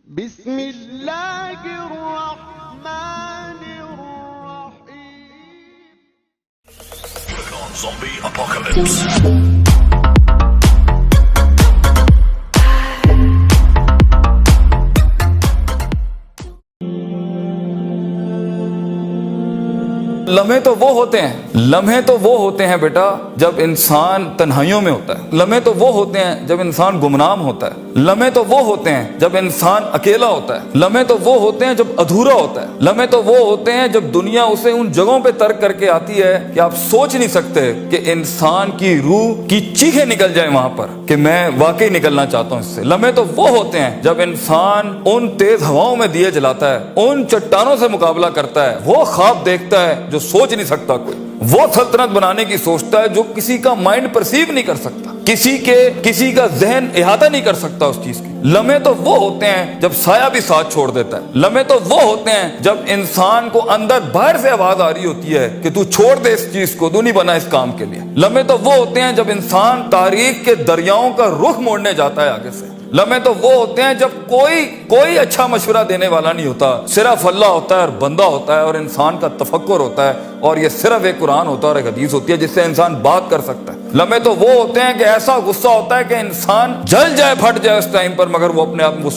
بسم اللہ الرحمن الرحیم. Zombie apocalypse. لمحے تو وہ ہوتے ہیں بیٹا جب انسان تنہائیوں میں ہوتا ہے. لمحے تو وہ ہوتے ہیں جب انسان گمنام ہوتا ہے. لمحے تو وہ ہوتے ہیں جب انسان اکیلا ہوتا ہے. لمحے تو وہ ہوتے ہیں جب ادھورا ہوتا ہے. لمحے تو وہ ہوتے ہیں جب دنیا اسے ان جگہوں پہ ترک کر کے آتی ہے کہ آپ سوچ نہیں سکتے کہ انسان کی روح کی چیخیں نکل جائیں وہاں پر کہ میں واقعی نکلنا چاہتا ہوں اس سے. لمحے تو وہ ہوتے ہیں جب انسان ان تیز ہواؤں میں دیے جلاتا ہے, ان چٹانوں سے مقابلہ کرتا ہے, وہ خواب دیکھتا ہے جو سوچ نہیں سکتا کوئی, وہ سلطنت بنانے کی سوچتا ہے جو کسی کا مائنڈ پرسیو نہیں کر سکتا, کسی کا ذہن احاطہ نہیں کر سکتا اس چیز کی. لمحے تو وہ ہوتے ہیں جب سایہ بھی ساتھ چھوڑ دیتا ہے. لمحے تو وہ ہوتے ہیں جب انسان کو اندر باہر سے آواز آ رہی ہوتی ہے کہ تو چھوڑ دے اس چیز کو, تو نہیں بنا اس کام کے لیے. لمحے تو وہ ہوتے ہیں جب انسان تاریخ کے دریاؤں کا رخ موڑنے جاتا ہے آگے سے. لمحے تو وہ ہوتے ہیں جب کوئی اچھا مشورہ دینے والا نہیں ہوتا, صرف اللہ ہوتا ہے اور بندہ ہوتا ہے اور انسان کا تفکر ہوتا ہے, اور یہ صرف ایک قرآن ہوتا ہے اور ایک حدیث ہوتی ہے جس سے انسان بات کر سکتا ہے. لمحے تو وہ ہوتے ہیں کہ ایسا غصہ ہوتا ہے کہ انسان جل جائے, پھٹ جائے اس ٹائم پر, مگر وہ اپنے آپ کو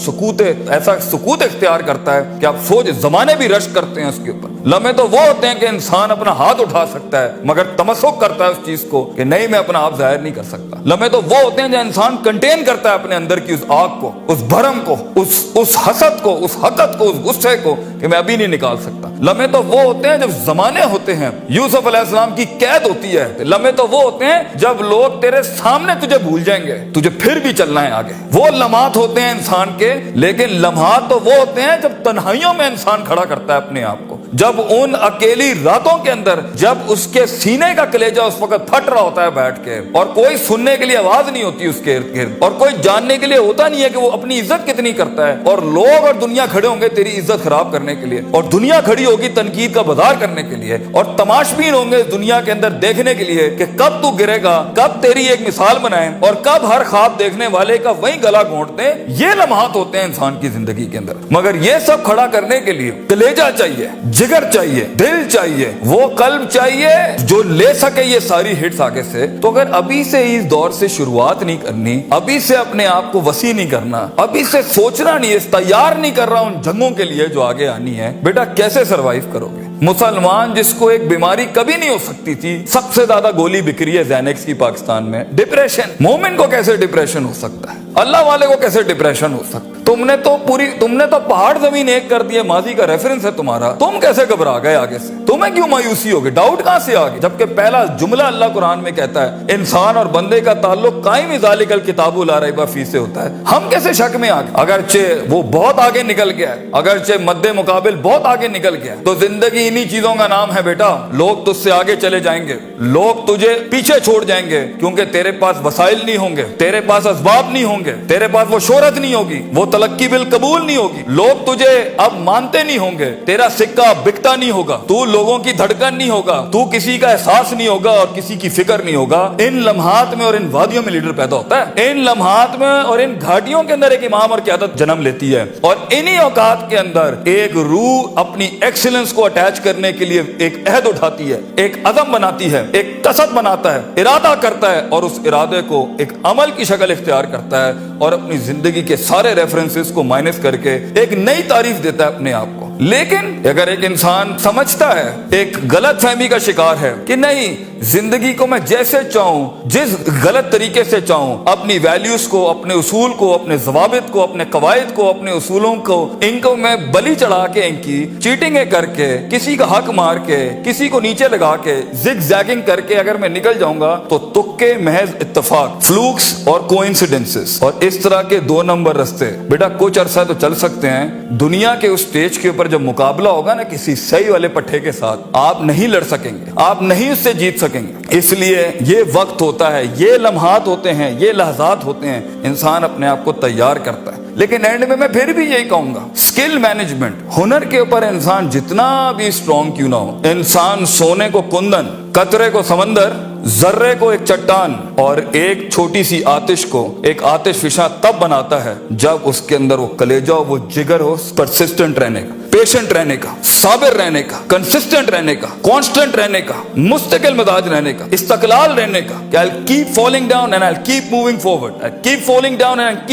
ایسا سکوت اختیار کرتا ہے کہ آپ سوچ زمانے بھی رشک کرتے ہیں اس کے اوپر. لمحے تو وہ ہوتے ہیں کہ انسان اپنا ہاتھ اٹھا سکتا ہے مگر تمسک کرتا ہے اس چیز کو کہ نہیں, میں اپنا آپ ظاہر نہیں کر سکتا. لمحے تو وہ ہوتے ہیں جو انسان کنٹین کرتا ہے اپنے اندر کی اس آگ کو, اس بھرم کو, اس حسد کو, اس حقد کو, اس غصے کو کہ میں ابھی نہیں نکال سکتا. لمحے تو وہ ہوتے ہیں جب زمانے ہوتے ہیں, یوسف علیہ السلام کی قید ہوتی ہے. لمحے تو وہ ہوتے ہیں جب لوگ تیرے سامنے تجھے بھول جائیں گے, تجھے پھر بھی چلنا ہے آگے. وہ لمحات ہوتے ہیں انسان کے. لیکن لمحات تو وہ ہوتے ہیں جب تنہائیوں میں انسان کھڑا کرتا ہے اپنے آپ کو, جب ان اکیلی راتوں کے اندر جب اس کے سینے کا کلیجہ اس وقت پھٹ رہا ہوتا ہے بیٹھ کے, اور کوئی سننے کے لیے آواز نہیں ہوتی اس کے ارد گرد, اور کوئی جاننے کے لیے ہوتا نہیں ہے کہ وہ اپنی عزت کتنی کرتا ہے, اور لوگ اور دنیا کھڑے ہوں گے تیری عزت خراب کرنے کے لیے, اور دنیا کھڑی ہوگی تنقید کا بازار کرنے کے لیے, اور تماشبین ہوں گے دنیا کے اندر دیکھنے کے لیے کہ کب تو گرے گا, کب تیری ایک مثال بنائیں, اور کب ہر خواب دیکھنے والے کا وہیں گلا گھونٹ دیں. یہ لمحات ہوتے ہیں انسان کی زندگی کے اندر. مگر یہ سب کھڑا کرنے کے لیے کلیجہ چاہیے, جگر چاہیے, دل چاہیے, وہ قلب چاہیے جو لے سکے یہ ساری ہٹس آگے سے. تو اگر ابھی سے اس دور سے شروعات نہیں کرنی, ابھی سے اپنے آپ کو وسیع نہیں کرنا, ابھی سے سوچنا نہیں, تیار نہیں کر رہا ان جنگوں کے لیے جو آگے آنی ہے, بیٹا کیسے سروائیو کرو گے؟ مسلمان جس کو ایک بیماری کبھی نہیں ہو سکتی تھی, سب سے زیادہ گولی بک رہی ہے زینکس کی پاکستان میں, ڈپریشن. مومن کو کیسے ڈپریشن ہو سکتا ہے؟ اللہ والے کو کیسے ڈپریشن ہو سکتا ہے؟ تم نے تو پہاڑ زمین ایک کر دیا, ماضی کا ریفرنس ہے تمہارا, تم کیسے گھبرا گئے آگے سے؟ تمہیں کیوں مایوسی ہوگی؟ ڈاؤٹ کہاں سے آگے؟ جبکہ پہلا جملہ اللہ قرآن میں کہتا ہے انسان اور بندے کا تعلق قائم ذالک الکتاب لا ریب فیہ سے ہوتا ہے. ہم کیسے شک میں آگے؟ اگرچہ وہ بہت آگے نکل گیا ہے, اگرچہ مد مقابل بہت آگے نکل گیا, تو زندگی انہی چیزوں کا نام ہے بیٹا. لوگ تجھ سے آگے چلے جائیں گے, لوگ تجھے پیچھے چھوڑ جائیں گے, کیونکہ تیرے پاس وسائل نہیں ہوں گے, تیرے پاس اسباب نہیں ہوں گے, تیرے پاس وہ شہرت نہیں ہوگی, وہ تلقی بالقبول نہیں ہوگی, لوگ تجھے اب مانتے نہیں ہوں گے, تیرا سکہ بکتا نہیں ہوگا, تو لوگوں کی دھڑکن نہیں ہوگا, تو کسی کا احساس نہیں ہوگا اور کسی کی فکر نہیں ہوگا. ان لمحات میں اور ان وادیوں میں لیڈر پیدا ہوتا ہے. ان لمحات میں اور ان گھاٹیوں کے اندر ایک امام اور قیادت جنم لیتی ہے, اور انہی اوقات کے اندر ایک روح اپنی ایکسیلنس کو اٹیچ کرنے کے لیے ایک عہد اٹھاتی ہے, ایک عزم بناتی ہے, ایک قصد بناتا ہے, ارادہ کرتا ہے, اور اس ارادے کو ایک عمل کی شکل اختیار کرتا ہے, اور اپنی زندگی کے سارے ریفرنسز کو مائنس کر کے ایک نئی تعریف دیتا ہے اپنے آپ کو. لیکن اگر ایک انسان سمجھتا ہے, ایک غلط فہمی کا شکار ہے کہ نہیں, زندگی کو میں جیسے چاہوں, جس غلط طریقے سے چاہوں, اپنی ویلیوز کو, اپنے اصول کو, اپنے ضوابط کو, اپنے قواعد کو, اپنے اصولوں کو, ان کو میں بلی چڑھا کے, ان کی چیٹنگیں کر کے, کسی کا حق مار کے, کسی کو نیچے لگا کے, زگ زیگنگ کر کے اگر میں نکل جاؤں گا تو تکے, محض اتفاق, فلوکس اور کوئنسیڈنسز, اور اس طرح کے 2 نمبر رستے بیٹا کچھ عرصہ تو چل سکتے ہیں. دنیا کے اس سٹیج کے اوپر جب مقابلہ ہوگا نا کسی صحیح والے پٹھے کے ساتھ, آپ نہیں لڑ سکیں گے, آپ نہیں اس سے جیت سکیں گے. اس لیے یہ وقت ہوتا ہے, یہ لمحات ہوتے ہیں, یہ لحظات ہوتے ہیں, انسان اپنے آپ کو تیار کرتا ہے. لیکن اینڈ میں پھر بھی یہی کہوں گا, سکل مینجمنٹ, ہنر کے اوپر انسان جتنا بھی اسٹرانگ کیوں نہ ہو, انسان سونے کو کندن, قطرے کو سمندر ذرے کو ایک چٹان اور ایک چھوٹی سی آتش کو ایک آتش فشاں تب بناتا ہے جب اس کے اندر وہ کلیجہ وہ جگر ہو، پرسسٹنٹ رہنے کا، پیشنٹ رہنے کا، صابر رہنے کا، کنسسٹنٹ رہنے کا، کانسٹنٹ رہنے کا، مستقل مزاج رہنے کا، استقلال رہنے کا کہ I'll keep falling down and I'll keep moving forward. I'll keep falling down and I'll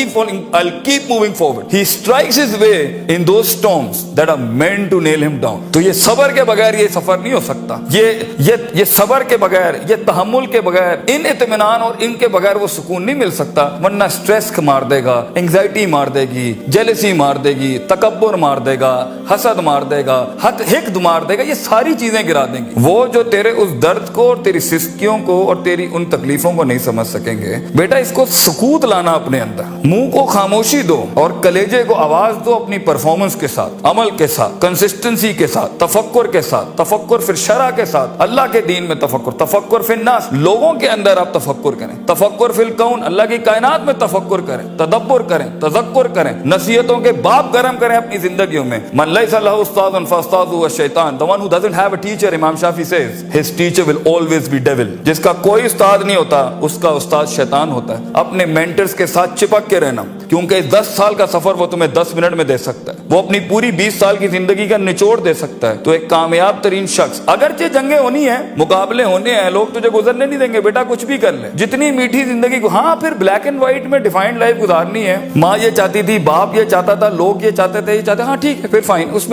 keep moving forward. He strikes his way in those storms that are meant to nail him down. تو یہ صبر کے بغیر یہ سفر نہیں ہو سکتا، یہ صبر کے بغیر، یہ تحمل کے بغیر، ان اطمینان اور ان کے بغیر وہ سکون نہیں مل سکتا، ورنہ سٹریس مار دے گا، انگزائٹی مار دے گی، جیلسی مار دے گی، تکبر مار دے گا، حسد مار دے گا، حقد مار دے گا، یہ ساری چیزیں گرا دیں گی۔ وہ جو تیرے اس درد کو اور تیری سستیوں کو اور تیری ان تکلیفوں کو نہیں سمجھ سکیں گے، بیٹا اس کو سکوت لانا اپنے اندر، منہ کو خاموشی دو اور کلیجے کو آواز دو اپنی پرفارمنس کے ساتھ، عمل کے ساتھ، کنسسٹنسی کے ساتھ، تفکر کے ساتھ، تفکر فی الشرع کے ساتھ، اللہ کے دین میں تفکر فی الناس، لوگوں کے اندر آپ تفکر کریں، تفکر فی الکون، اللہ کی کائنات میں تفکر کریں، تدبر کریں، تذکر کریں، نصیحتوں کے باب گرم کریں اپنی زندگیوں میں۔ من لیس لہ استاذ فاستاذہ الشیطان، the one who doesn't have a teacher، امام شافعی says his teacher will always be devil۔ جس کا کوئی استاد نہیں ہوتا اس کا استاد شیطان ہوتا ہے۔ اپنے مینٹرز کے ساتھ چپک کے رہنا، کیونکہ 10 سال کا سفر وہ تمہیں 10 منٹ میں دے سکتا ہے، وہ اپنی پوری 20 سال کی زندگی کا نچوڑ دے سکتا ہے۔ تو ایک کامیاب ترین شخص، اگرچہ جنگیں ہونی ہیں، مقابلے ہونے ہیں، لوگ تجھے گزرنے نہیں دیں گے، بیٹا کچھ بھی کر لے، جتنی میٹھی زندگی کو، ہاں پھر بلیک اینڈ وائٹ میں ڈیفائنڈ لائف گزارنی ہے، ماں یہ چاہتی تھی، باپ یہ چاہتا تھا، لوگ یہ چاہتے تھے، یہ چاہتے، ہاں ٹھیک ہے، پھر فائن، اس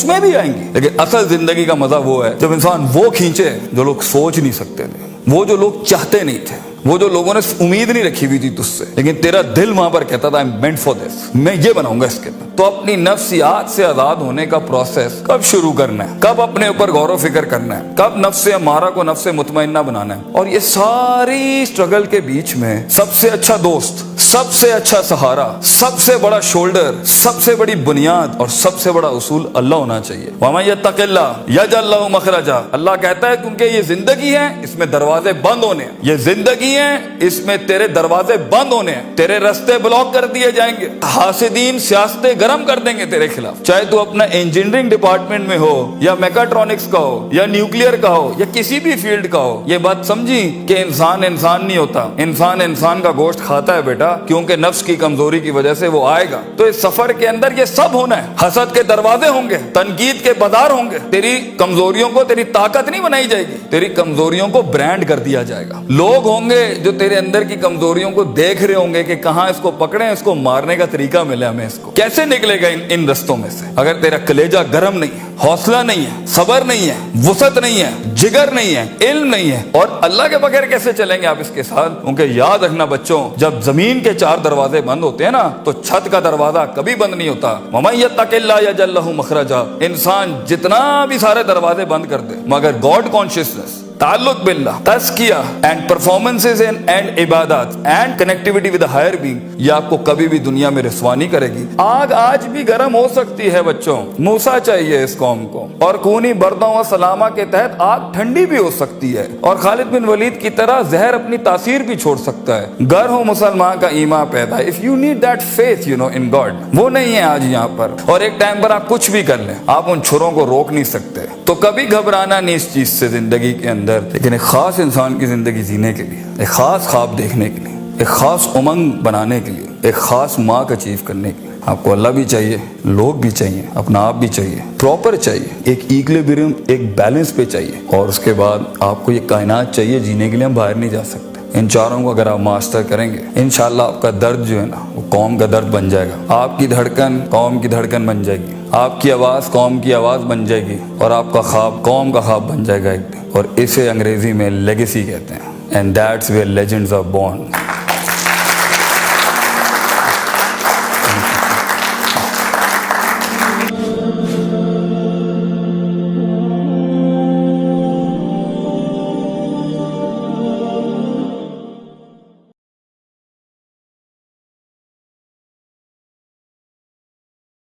میں بھی آئیں گے، لیکن اصل زندگی کا مزہ وہ ہے جب انسان وہ کھینچے جو لوگ سوچ نہیں سکتے تھے، وہ جو لوگ چاہتے نہیں تھے، وہ جو لوگوں نے امید نہیں رکھی ہوئی تھی تجھ سے، لیکن تیرا دل وہاں پر کہتا تھا I'm meant for this، میں یہ بناؤں گا اس کے اندر۔ تو اپنی نفسیات سے آزاد ہونے کا پروسیس کب شروع کرنا ہے، کب اپنے اوپر غور و فکر کرنا ہے، کب نفس امارہ کو نفس مطمئنہ بنانا ہے، اور یہ ساری سٹرگل کے بیچ میں سب سے اچھا دوست، سب سے اچھا سہارا، سب سے بڑا شولڈر، سب سے بڑی بنیاد اور سب سے بڑا اصول اللہ ہونا چاہیے۔ وَمَن يَتَّقِ اللَّهَ يَجْعَل لَّهُ مَخْرَجًا، اللہ کہتا ہے کیونکہ یہ زندگی ہے، اس میں دروازے بند ہونے ہیں، یہ زندگی ہے، اس میں تیرے دروازے بند ہونے ہیں، تیرے رستے بلاک کر دیے جائیں گے، حاسدین سیاستیں گرم کر دیں گے تیرے خلاف، چاہے تو اپنا انجینئرنگ ڈپارٹمنٹ میں ہو یا میکاٹرونکس کا ہو یا نیوکلیئر کا ہو یا کسی بھی فیلڈ کا ہو۔ یہ بات سمجھی کہ انسان نہیں ہوتا، انسان کا گوشت کھاتا ہے بیٹا، کیونکہ نفس کی کمزوری کی وجہ سے وہ آئے گا۔ تو اس سفر کے اندر یہ سب ہونا ہے، حسد کے دروازے ہوں گے، تنقید کے بازار ہوں گے، تیری کمزوریوں کو تیری طاقت نہیں بنائی جائے گی، تیری کمزوریوں کو برانڈ کر دیا جائے گا۔ لوگ ہوں گے جو تیرے اندر کی کمزوریوں کو دیکھ رہے ہوں گے کہ کہاں اس کو پکڑیں، اس کو مارنے کا طریقہ ملے ہمیں، اس کو کیسے نکلے گا ان رستوں میں سے۔ اگر تیرا کلیجہ گرم نہیں ہے، حوصلہ نہیں ہے، صبر نہیں ہے، وسعت نہیں ہے، جگر نہیں ہے، علم نہیں ہے، اور اللہ کے بغیر کیسے چلیں گے آپ اس کے ساتھ؟ کیونکہ یاد رکھنا بچوں، جب زمین کے 4 دروازے بند ہوتے ہیں نا تو چھت کا دروازہ کبھی بند نہیں ہوتا۔ وَمَن يَتَّقِ اللَّهَ يَجْعَل لَّهُ مَخْرَجًا، انسان جتنا بھی سارے دروازے بند کر دے مگر گاڈ کانشیسنس، تعلق باللہ، تزکیہ اینڈ پرفارمنسز اینڈ عبادات and connectivity with higher being, یہ آپ کو کبھی بھی دنیا میں رسوا نہیں کرے گی۔ آگ آج بھی گرم ہو سکتی ہے بچوں، موسیٰ چاہیے اس قوم کو، اور خونی بردوں و سلامہ کے تحت آگ ٹھنڈی بھی ہو سکتی ہے، اور خالد بن ولید کی طرح زہر اپنی تاثیر بھی چھوڑ سکتا ہے۔ گر ہو مسلمان کا ایمان پیدا، if you need that faith in God، وہ نہیں ہے آج یہاں پر، اور ایک ٹائم پر آپ کچھ بھی کر لیں، آپ ان چھروں کو روک نہیں سکتے۔ تو کبھی گھبرانا نہیں اس چیز سے زندگی کے اندر، لیکن ایک خاص انسان کی زندگی جینے کے لیے، ایک خاص خواب دیکھنے کے لیے، ایک خاص امنگ بنانے کے لیے، ایک خاص مارک اچیو کرنے کے لیے آپ کو اللہ بھی چاہیے، لوگ بھی چاہیے، اپنا آپ بھی چاہیے، پراپر چاہیے، ایک ایکولیبریم، ایک بیلنس پہ چاہیے، اور اس کے بعد آپ کو یہ کائنات چاہیے جینے کے لیے ہم باہر نہیں جا سکتے۔ ان چاروں کو اگر آپ ماسٹر کریں گے انشاءاللہ آپ کا درد جو ہے نا وہ قوم کا درد بن جائے گا، آپ کی دھڑکن قوم کی دھڑکن بن جائے گی، آپ کی آواز قوم کی آواز بن جائے گی، اور آپ کا خواب قوم کا خواب بن جائے گا ایک دن، اور اسے انگریزی میں لیگیسی کہتے ہیں، and that's where legends are born.